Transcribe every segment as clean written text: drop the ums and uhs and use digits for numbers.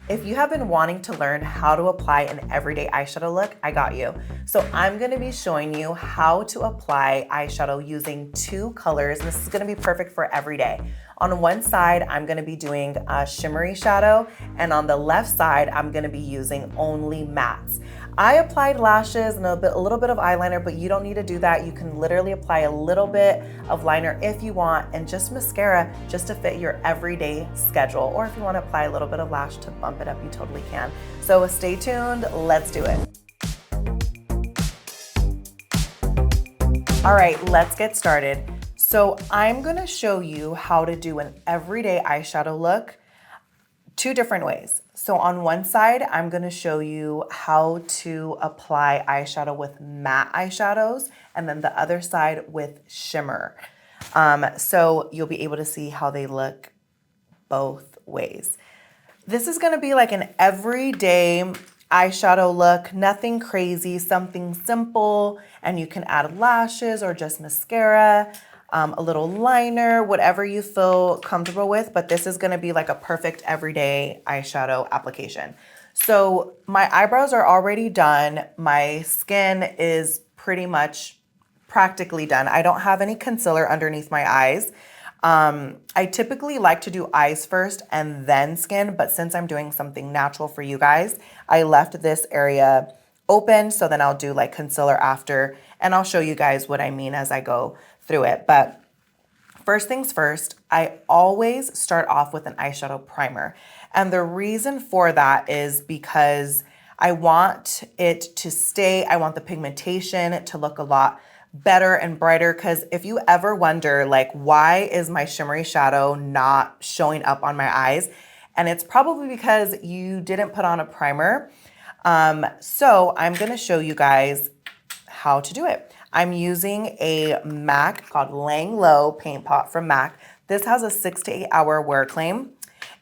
If you have been wanting to learn how to apply an everyday eyeshadow look, I got you. So I'm gonna be showing you how to apply eyeshadow using two colors. This is gonna be perfect for every day. On one side, I'm gonna be doing a shimmery shadow, and on the left side, I'm gonna be using only mattes. I applied lashes and a little bit of eyeliner, but you don't need to do that. You can literally apply a little bit of liner if you want, and just mascara just to fit your everyday schedule. Or if you want to apply a little bit of lash to bump it up, you totally can. So stay tuned, let's do it. All right, let's get started. So I'm gonna show you how to do an everyday eyeshadow look two different ways. So on one side, I'm gonna show you how to apply eyeshadow with matte eyeshadows, and then the other side with shimmer. So you'll be able to see how they look both ways. This is gonna be like an everyday eyeshadow look, nothing crazy, something simple, and you can add lashes or just mascara, a little liner, whatever you feel comfortable with, but this is gonna be like a perfect everyday eyeshadow application. So my eyebrows are already done. My skin is pretty much practically done. I don't have any concealer underneath my eyes. I typically like to do eyes first and then skin, but since I'm doing something natural for you guys, I left this area open, so then I'll do like concealer after, and I'll show you guys what I mean as I go through it. But first things first, I always start off with an eyeshadow primer. And the reason for that is because I want it to stay, I want the pigmentation to look a lot better and brighter, because if you ever wonder like, why is my shimmery shadow not showing up on my eyes? And it's probably because you didn't put on a primer. So I'm gonna show you guys how to do it. I'm using a MAC called Layin Low paint pot from MAC. This has a 6 to 8 hour wear claim.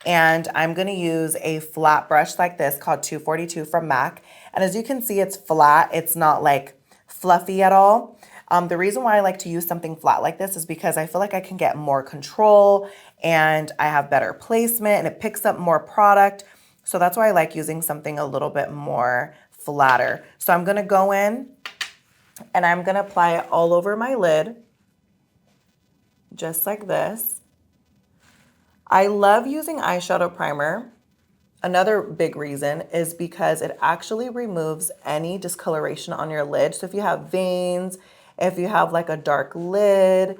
And I'm gonna use a flat brush like this called 242 from MAC. And as you can see, it's flat. It's not like fluffy at all. The reason why I like to use something flat like this is because I feel like I can get more control and I have better placement and it picks up more product. So that's why I like using something a little bit more flatter. So I'm gonna go in and I'm gonna apply it all over my lid, just like this. I love using eyeshadow primer. Another big reason is because it actually removes any discoloration on your lid. So if you have veins, if you have like a dark lid,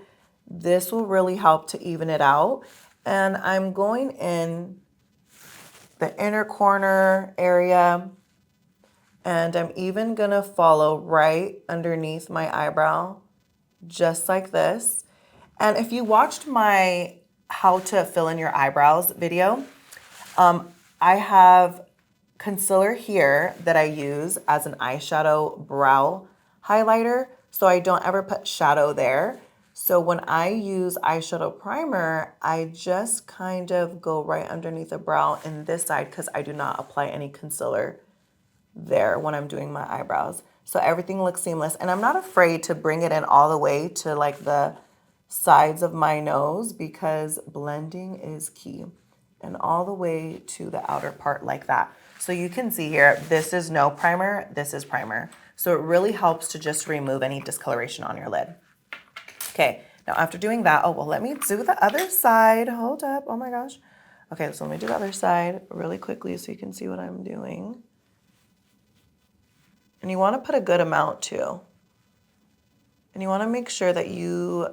this will really help to even it out. And I'm going in the inner corner area, and I'm even gonna follow right underneath my eyebrow, just like this. And if you watched my how to fill in your eyebrows video, I have concealer here that I use as an eyeshadow brow highlighter, so I don't ever put shadow there. So when I use eyeshadow primer, I just kind of go right underneath the brow in this side because I do not apply any concealer there when I'm doing my eyebrows. So everything looks seamless, and I'm not afraid to bring it in all the way to like the sides of my nose because blending is key, and all the way to the outer part like that. So you can see here, this is no primer, this is primer. So it really helps to just remove any discoloration on your lid. Okay, now after doing that, oh, well, let me do the other side. Hold up, oh my gosh. Okay, so let me do the other side really quickly so you can see what I'm doing. And you wanna put a good amount too. And you wanna make sure that you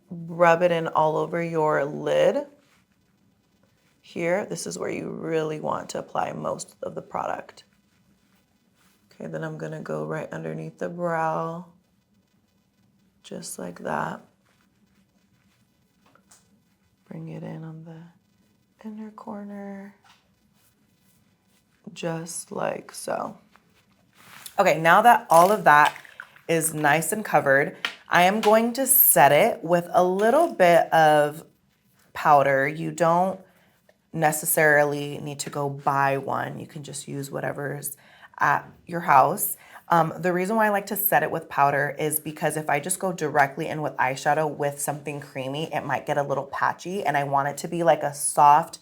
rub it in all over your lid. Here, this is where you really want to apply most of the product. Okay, then I'm gonna go right underneath the brow, just like that. Bring it in on the inner corner, just like so. Okay, now that all of that is nice and covered, I am going to set it with a little bit of powder. You don't necessarily need to go buy one. You can just use whatever's at your house. The reason why I like to set it with powder is because if I just go directly in with eyeshadow with something creamy, it might get a little patchy, and I want it to be like a soft,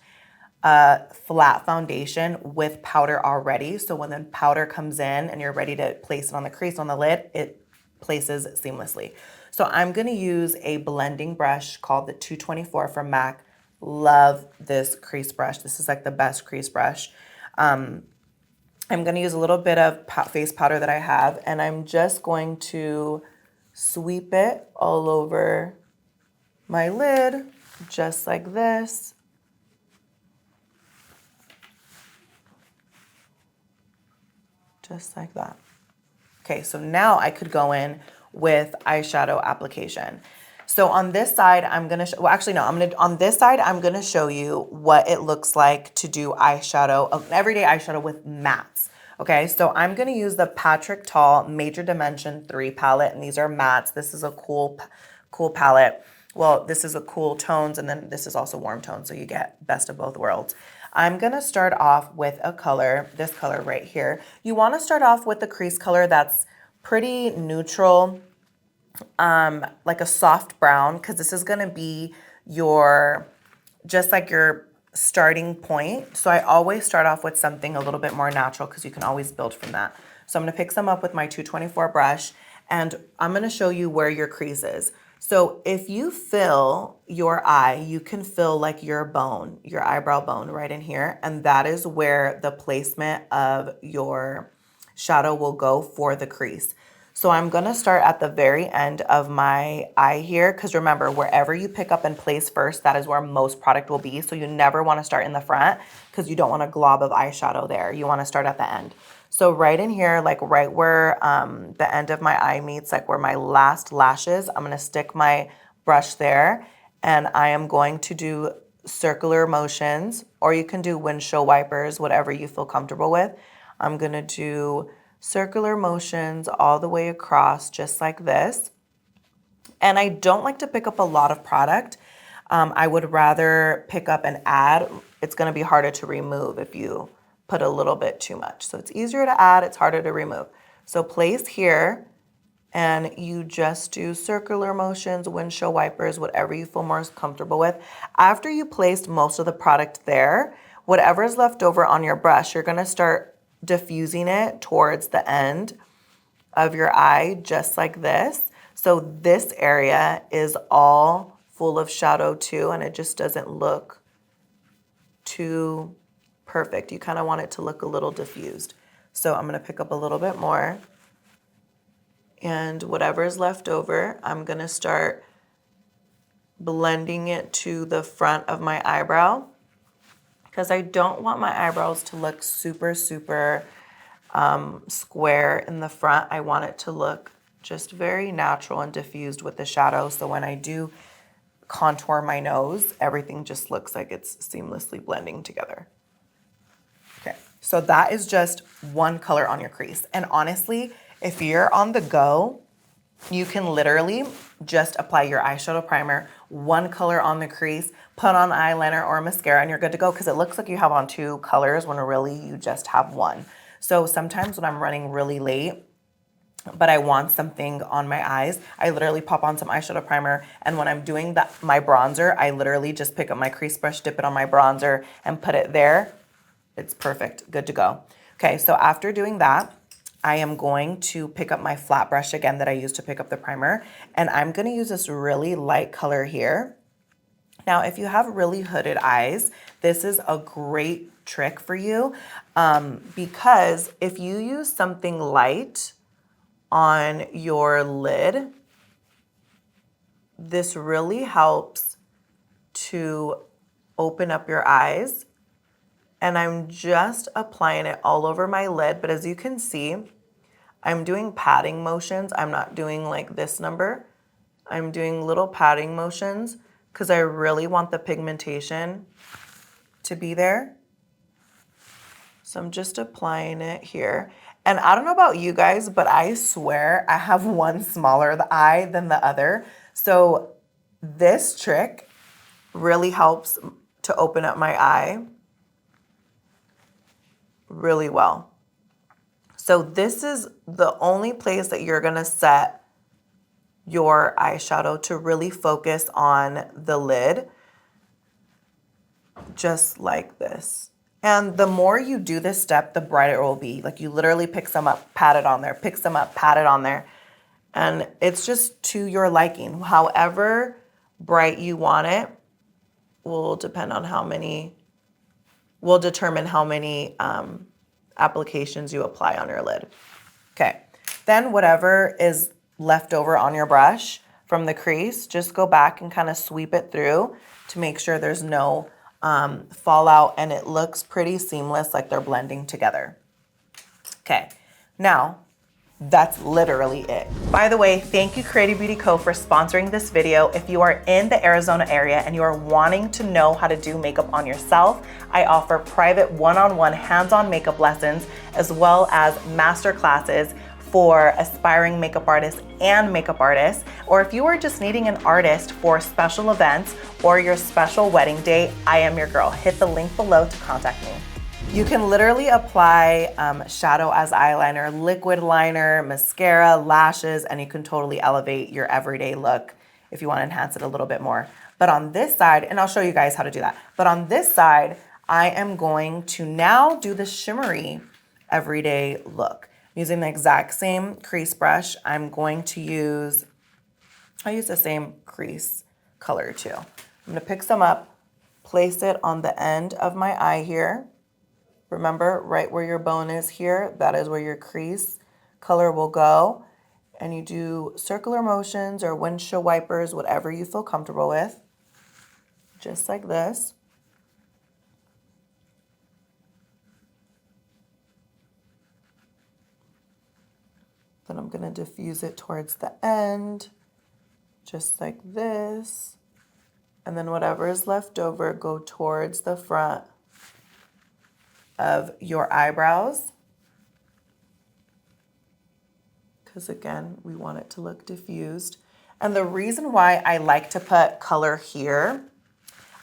a flat foundation with powder already. So when the powder comes in and you're ready to place it on the crease on the lid, it places seamlessly. So I'm gonna use a blending brush called the 224 from MAC. Love this crease brush. This is like the best crease brush. I'm gonna use a little bit of face powder that I have, and I'm just going to sweep it all over my lid, just like this. Just like that. Okay, so now I could go in with eyeshadow application. So on this side, I'm gonna, well actually no, on this side, I'm gonna show you what it looks like to do eyeshadow, everyday eyeshadow with mattes. Okay, so I'm gonna use the Patrick Tall Major Dimension 3 palette, and these are mattes. This is a cool palette. Well, this is a cool tones, and then this is also warm tones, so you get best of both worlds. I'm gonna start off with a color, this color right here. You wanna start off with the crease color that's pretty neutral, like a soft brown, because this is gonna be your, just like your starting point. So I always start off with something a little bit more natural because you can always build from that. So I'm gonna pick some up with my 224 brush, and I'm gonna show you where your crease is. So if you fill your eye, you can fill like your bone, your eyebrow bone right in here, and that is where the placement of your shadow will go for the crease. So I'm gonna start at the very end of my eye here, because remember, wherever you pick up and place first, that is where most product will be. So you never wanna start in the front because you don't want a glob of eyeshadow there. You wanna start at the end. So right in here, like right where the end of my eye meets, like where my last lash is, I'm gonna stick my brush there, and I am going to do circular motions, or you can do windshield wipers, whatever you feel comfortable with. I'm gonna do circular motions all the way across, just like this. And I don't like to pick up a lot of product. I would rather pick up and add. It's gonna be harder to remove if you put a little bit too much. So it's easier to add, it's harder to remove. So place here, and you just do circular motions, windshield wipers, whatever you feel more comfortable with. After you placed most of the product there, whatever is left over on your brush, you're gonna start diffusing it towards the end of your eye, just like this. So this area is all full of shadow too, and it just doesn't look too perfect. You kind of want it to look a little diffused. So I'm gonna pick up a little bit more, and whatever is left over, I'm gonna start blending it to the front of my eyebrow, because I don't want my eyebrows to look super square in the front. I want it to look just very natural and diffused with the shadow. So when I do contour my nose, everything just looks like it's seamlessly blending together. Okay, so that is just one color on your crease. And honestly, if you're on the go, you can literally just apply your eyeshadow primer, one color on the crease, put on eyeliner or mascara, and you're good to go, because it looks like you have on two colors when really you just have one. So sometimes when I'm running really late, but I want something on my eyes, I literally pop on some eyeshadow primer, and when I'm doing my bronzer, I literally just pick up my crease brush, dip it on my bronzer, and put it there. It's perfect, good to go. Okay, so after doing that, I am going to pick up my flat brush again that I used to pick up the primer, and I'm gonna use this really light color here. Now, if you have really hooded eyes, this is a great trick for you, because if you use something light on your lid, this really helps to open up your eyes. And I'm just applying it all over my lid, but as you can see, I'm doing patting motions. I'm not doing like this number. I'm doing little patting motions because I really want the pigmentation to be there. So I'm just applying it here. And I don't know about you guys, but I swear I have one smaller eye than the other. So this trick really helps to open up my eye really well. So this is the only place that you're gonna set your eyeshadow to really focus on the lid. just like this. And the more you do this step, the brighter it will be. Like you literally pick some up, pat it on there, pick some up, pat it on there. And it's just to your liking. However bright you want it will depend on will determine how many applications you apply on your lid. Okay, then whatever is left over on your brush from the crease, just go back and kind of sweep it through to make sure there's no fallout and it looks pretty seamless, like they're blending together. Okay, now that's literally it. By the way, thank you Creative Beauty Co for sponsoring this video. If you are in the Arizona area and you are wanting to know how to do makeup on yourself, I offer private one-on-one hands-on makeup lessons as well as master classes for aspiring makeup artists and makeup artists. Or if you are just needing an artist for special events or your special wedding day, I am your girl. Hit the link below to contact me. You can literally apply shadow as eyeliner, liquid liner, mascara, lashes, and you can totally elevate your everyday look if you want to enhance it a little bit more. But on this side, and I'll show you guys how to do that, but on this side, I am going to now do the shimmery everyday look. Using the exact same crease brush, I'm going to use, I use the same crease color too. I'm gonna pick some up, place it on the end of my eye here. Remember, right where your bone is here, that is where your crease color will go. And you do circular motions or windshield wipers, whatever you feel comfortable with. Just like this. Then I'm gonna diffuse it towards the end, just like this. And then whatever is left over, go towards the front of your eyebrows. Because again, we want it to look diffused. And the reason why I like to put color here,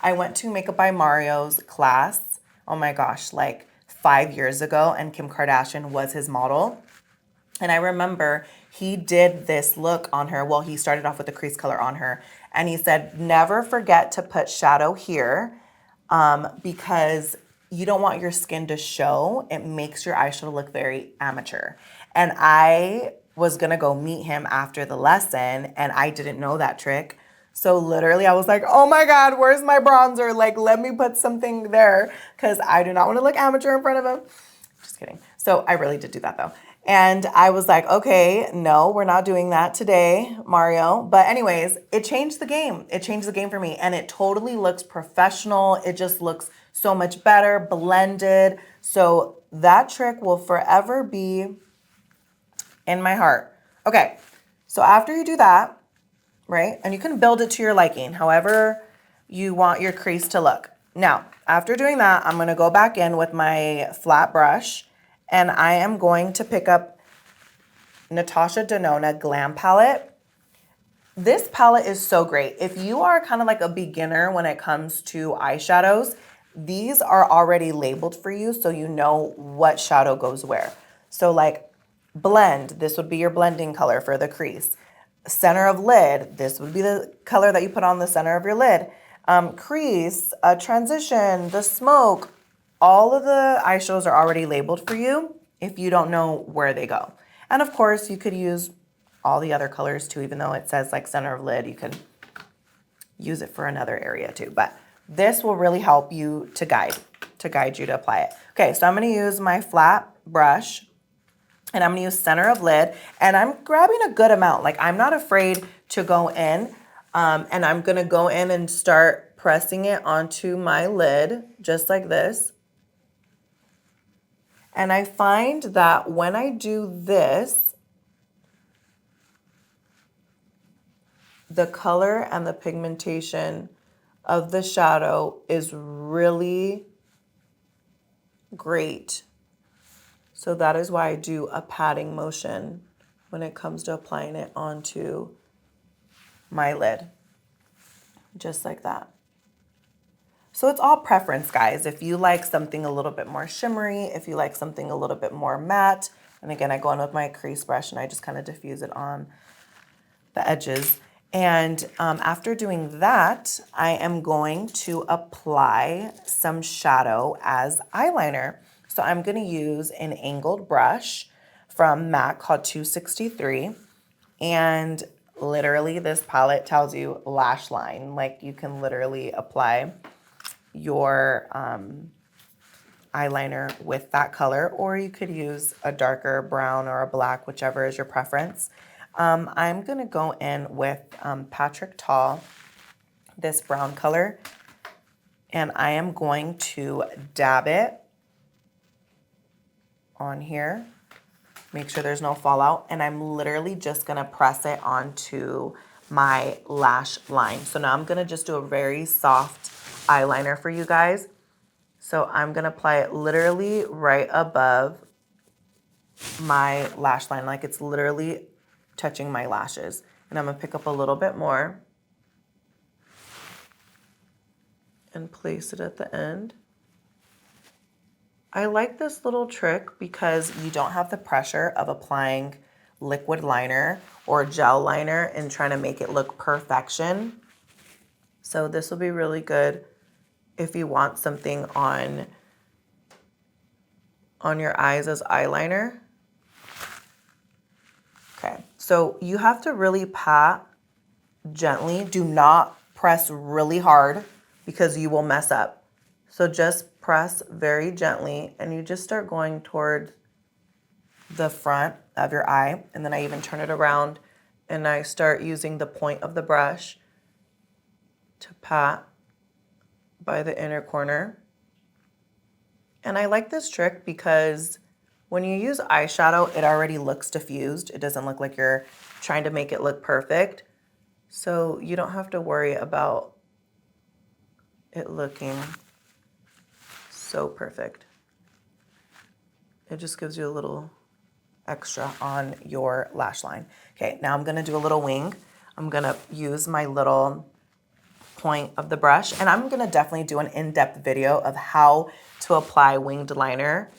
I went to Makeup by Mario's class, oh my gosh, like 5 years ago, and Kim Kardashian was his model. And I remember he did this look on her. Well, he started off with the crease color on her. And he said, never forget to put shadow here because you don't want your skin to show. It makes your eyeshadow look very amateur. And I was gonna go meet him after the lesson and I didn't know that trick. So literally I was like, oh my God, where's my bronzer? Like, let me put something there because I do not want to look amateur in front of him. Just kidding. So I really did do that though. And I was like, okay, no, we're not doing that today, Mario. But anyways, it changed the game. It changed the game for me. And it totally looks professional. It just looks so much better, blended. So that trick will forever be in my heart. Okay, so after you do that, right? And you can build it to your liking, however you want your crease to look. Now, after doing that, I'm gonna go back in with my flat brush and I am going to pick up Natasha Denona Glam palette. This palette is so great. If you are kind of like a beginner when it comes to eyeshadows, these are already labeled for you so you know what shadow goes where. So like blend, this would be your blending color for the crease. Center of lid, this would be the color that you put on the center of your lid. Crease, transition, the smoke, all of the eyeshadows are already labeled for you if you don't know where they go. And of course, you could use all the other colors too, even though it says like center of lid, you could use it for another area too. But this will really help you to guide you to apply it. Okay, so I'm gonna use my flat brush and I'm gonna use center of lid and I'm grabbing a good amount. Like I'm not afraid to go in and I'm gonna go in and start pressing it onto my lid just like this. And I find that when I do this, the color and the pigmentation of the shadow is really great. So that is why I do a patting motion when it comes to applying it onto my lid, just like that. So it's all preference, guys. If you like something a little bit more shimmery, if you like something a little bit more matte, and again, I go in with my crease brush and I just kind of diffuse it on the edges. And after doing that, I am going to apply some shadow as eyeliner. So I'm going to use an angled brush from MAC called 263. And literally this palette tells you lash line. Like you can literally apply your eyeliner with that color, or you could use a darker brown or a black, whichever is your preference. I'm gonna go in with Patrick Tall, this brown color, and I am going to dab it on here. Make sure there's no fallout, and I'm literally just gonna press it onto my lash line. So now I'm gonna just do a very soft eyeliner for you guys. So I'm gonna apply it literally right above my lash line, like it's literally touching my lashes. And I'm gonna pick up a little bit more and place it at the end. I like this little trick because you don't have the pressure of applying liquid liner or gel liner and trying to make it look perfection. So this will be really good if you want something on your eyes as eyeliner. Okay, so you have to really pat gently. Do not press really hard because you will mess up. So just press very gently and you just start going toward the front of your eye. And then I even turn it around and I start using the point of the brush to pat by the inner corner. And I like this trick because when you use eyeshadow, it already looks diffused. It doesn't look like you're trying to make it look perfect. So you don't have to worry about it looking so perfect. It just gives you a little extra on your lash line. Okay, now I'm gonna do a little wing. I'm gonna use my little point of the brush, and I'm gonna definitely do an in-depth video of how to apply winged liner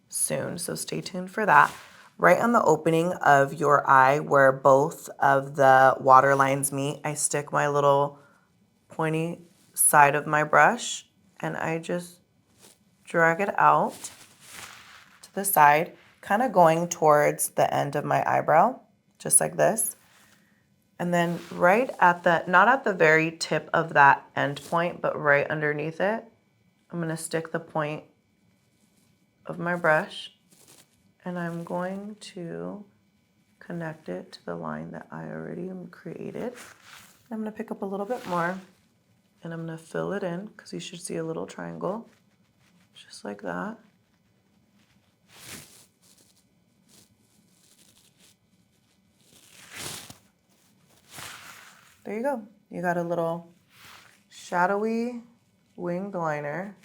soon, so stay tuned for that. Right on the opening of your eye where both of the water lines meet, I stick my little pointy side of my brush and I just drag it out to the side, kind of going towards the end of my eyebrow, just like this. And then right at the, not at the very tip of that end point, but right underneath it, I'm gonna stick the point of my brush and I'm going to connect it to the line that I already created. I'm gonna pick up a little bit more and I'm gonna fill it in because you should see a little triangle, just like that. There you go. You got a little shadowy winged liner.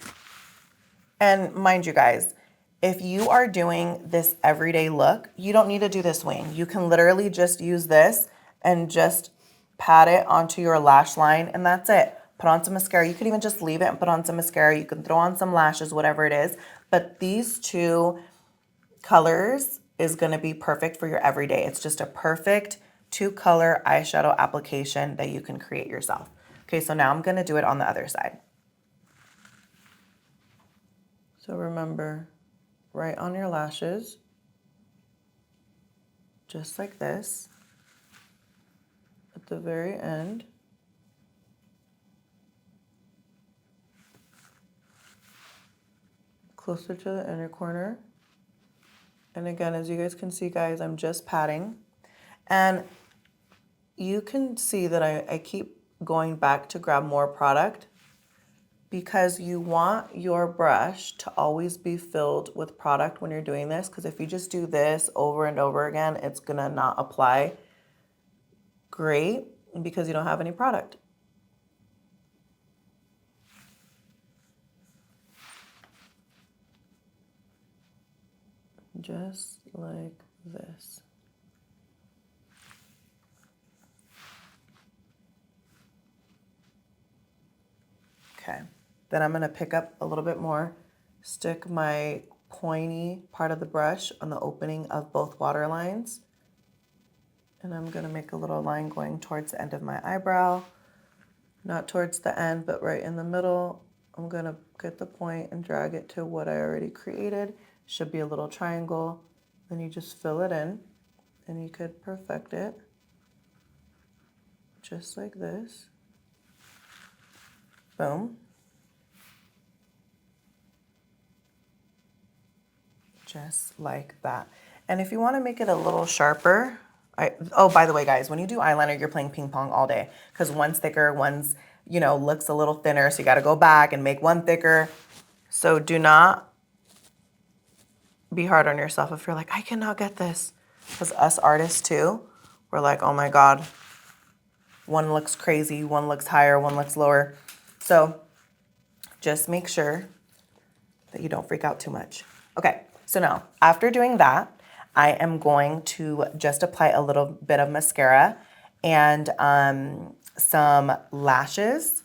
And mind you guys, if you are doing this everyday look, you don't need to do this wing. You can literally just use this and just pat it onto your lash line and that's it. Put on some mascara. You could even just leave it and put on some mascara. You can throw on some lashes, whatever it is. But these two colors is gonna be perfect for your everyday. It's just a perfect 2-color eyeshadow application that you can create yourself. Okay, so now I'm gonna do it on the other side. So remember, right on your lashes, just like this, at the very end. Closer to the inner corner. And again, as you guys can see, guys, I'm just patting. And you can see that I keep going back to grab more product because you want your brush to always be filled with product when you're doing this, because if you just do this over and over again, it's gonna not apply great because you don't have any product. Just like this. Okay, then I'm gonna pick up a little bit more, stick my pointy part of the brush on the opening of both water lines, And I'm gonna make a little line going towards the end of my eyebrow. Not towards the end, but right in the middle. I'm gonna get the point and drag it to what I already created. Should be a little triangle. Then you just fill it in and you could perfect it just like this. Boom. Just like that. And if you want to make it a little sharper, oh, by the way, guys, when you do eyeliner, you're playing ping pong all day because one's thicker, one's, you know, looks a little thinner. So you got to go back and make one thicker. So do not be hard on yourself if you're like, I cannot get this. Because us artists too, we're like, oh my God, one looks crazy, one looks higher, one looks lower. So just make sure that you don't freak out too much. Okay, so now after doing that, I am going to just apply a little bit of mascara and some lashes,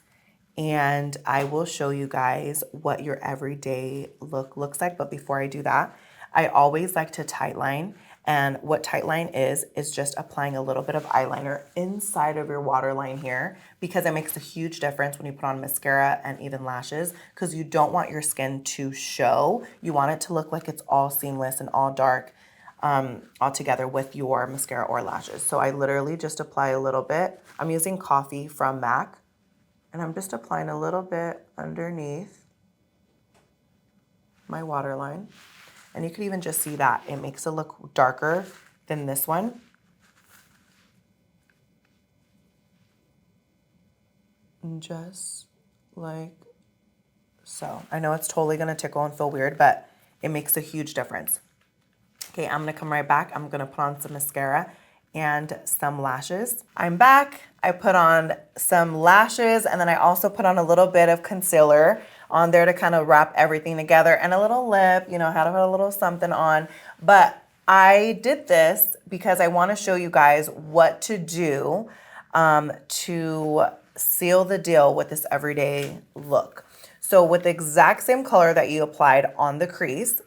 and I will show you guys what your everyday look looks like. But before I do that, I always like to tightline. And what tightline is just applying a little bit of eyeliner inside of your waterline here, because it makes a huge difference when you put on mascara and even lashes, because you don't want your skin to show. You want it to look like it's all seamless and all dark all together with your mascara or lashes. So I literally just apply a little bit. I'm using Coffee from MAC, and I'm just applying a little bit underneath my waterline. And you could even just see that it makes it look darker than this one. And just like so. I know it's totally gonna tickle and feel weird, but it makes a huge difference. Okay, I'm gonna come right back. I'm gonna put on some mascara and some lashes. I'm back. I put on some lashes and then I also put on a little bit of concealer on there to kind of wrap everything together, and a little lip, you know, how to put a little something on. But I did this because I want to show you guys what to do to seal the deal with this everyday look. So with the exact same color that you applied on the crease,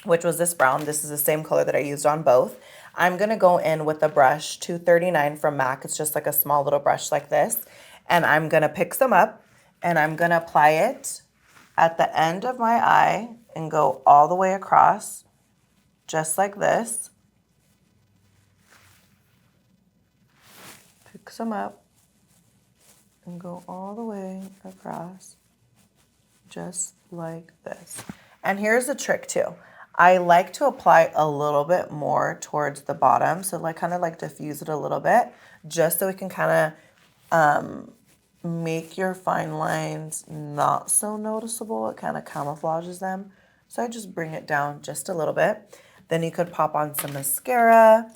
which was this brown, this is the same color that I used on both. I'm gonna go in with the brush 239 from MAC. It's just like a small little brush like this. And I'm gonna pick some up and I'm gonna apply it at the end of my eye and go all the way across, just like this. Pick some up and go all the way across, just like this. And here's the trick too. I like to apply a little bit more towards the bottom, so like kind of like diffuse it a little bit, just so we can kind of make your fine lines not so noticeable. It kind of camouflages them. So I just bring it down just a little bit. Then you could pop on some mascara,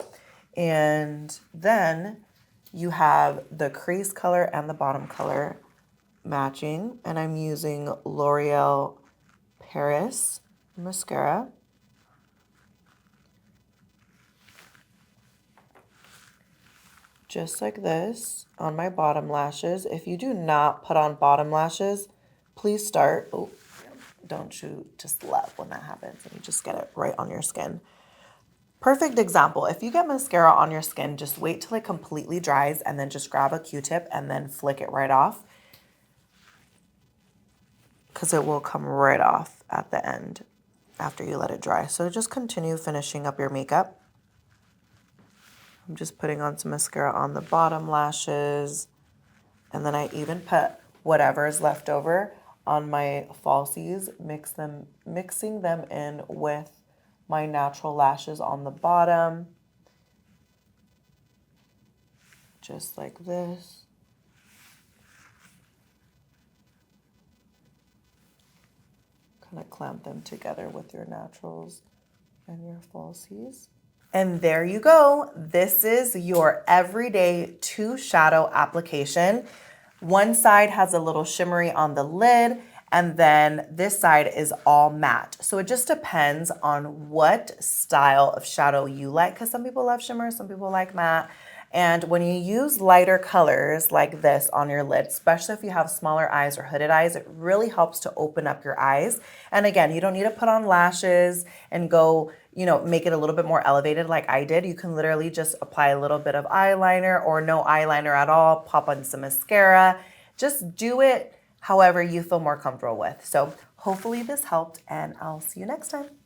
and then you have the crease color and the bottom color matching. And I'm using L'Oreal Paris mascara. Just like this on my bottom lashes. If you do not put on bottom lashes, please start. Oh, don't you just love when that happens and you just get it right on your skin. Perfect example. If you get mascara on your skin, just wait till it completely dries and then just grab a Q-tip and then flick it right off, because it will come right off at the end after you let it dry. So just continue finishing up your makeup. I'm just putting on some mascara on the bottom lashes, and then I even put whatever is left over on my falsies, mixing them in with my natural lashes on the bottom, just like this. Kind of clamp them together with your naturals and your falsies. And there you go. This is your everyday 2 shadow application. One side has a little shimmery on the lid, and then this side is all matte. So it just depends on what style of shadow you like, because some people love shimmer, some people like matte. And when you use lighter colors like this on your lid, especially if you have smaller eyes or hooded eyes, it really helps to open up your eyes. And again, you don't need to put on lashes and go, make it a little bit more elevated like I did. You can literally just apply a little bit of eyeliner or no eyeliner at all, pop on some mascara. Just do it however you feel more comfortable with. So hopefully this helped, and I'll see you next time.